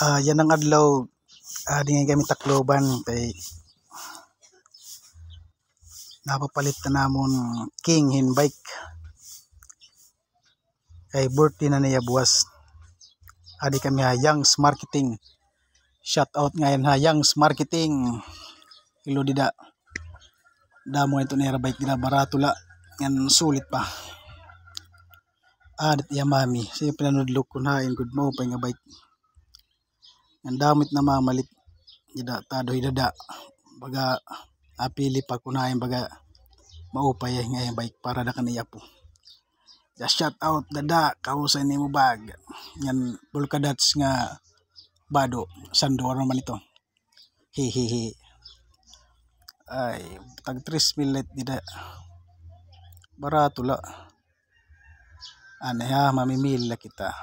Yan ang adlaw. Di nga kami Tacloban kay napapalit na namon King Hinbike kay birthday na niya buwas. Adi kami Young's Marketing. Shout out ngayon Young's Marketing. Ilo dida. Damo ito na bike nila barato la. Yan sulit pa. Adit iya mami. Sige pinanudlok ko na in good mo pa nga bike. Yan damit na mamalit. Dida tado hidada. Baga apili pa kunain baga maupay nga bike para da kaniya po. Just shout out dada kausay nimo bag. Yan Volcadats nga bado Sandoro man ito. Hehehe. Ay tag 3 millet dida. Barato la. Ano ya mamimili kita.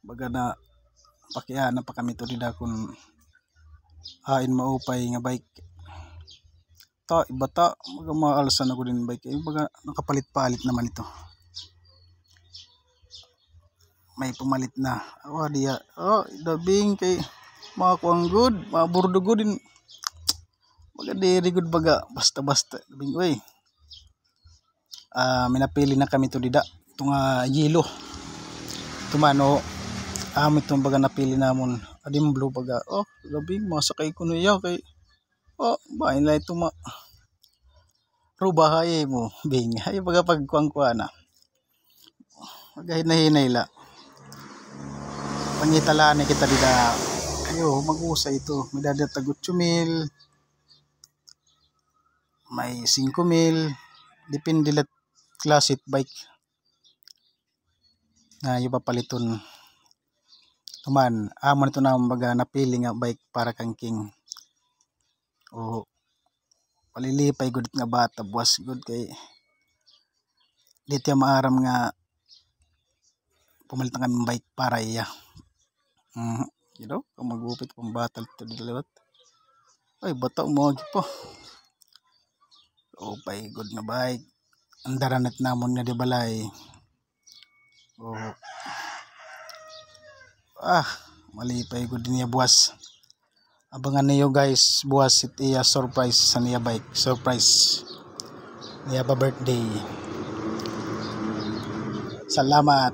Baga na pakiana pa kami to dida kun hain maupay nga bike. Ta iba ta baga maalsan ako din bike baga nakapalit-palit naman ito. May pumalit na. Diya. Dabing kay makakuang good, maburdugo din. Baga diri good baga basta-basta dabing oy. Minapili na kami to dida. Ito nga yelo. Tumano ito baga napili namon. Adim blue baga. Dabing masakay ko niya kay bain la ito rubahay mo bing. Ay baga pagkuang-kuan na. Baga hinay-hinay la. Pangitalaan na kita dida. Ayo mag-usay ito. May dadatagot 8,000. May 5,000. Depende la classic bike. Na yung papaliton. Tuman. Amon ito na baga napili nga bike para kang king. Palilipay good nga bata. Buwas good kay dito maaram nga pumalit na kami bike para iya. You know, kung magupit kung batal ito dilawat. Ay, bata umagi po. Pay good nga bike. Ang daranat namon nga di balay. Malipay good niya buwas. Abangan niyo guys, buwas itiya surprise sa niya bike. Surprise. Niya pa birthday. Salamat.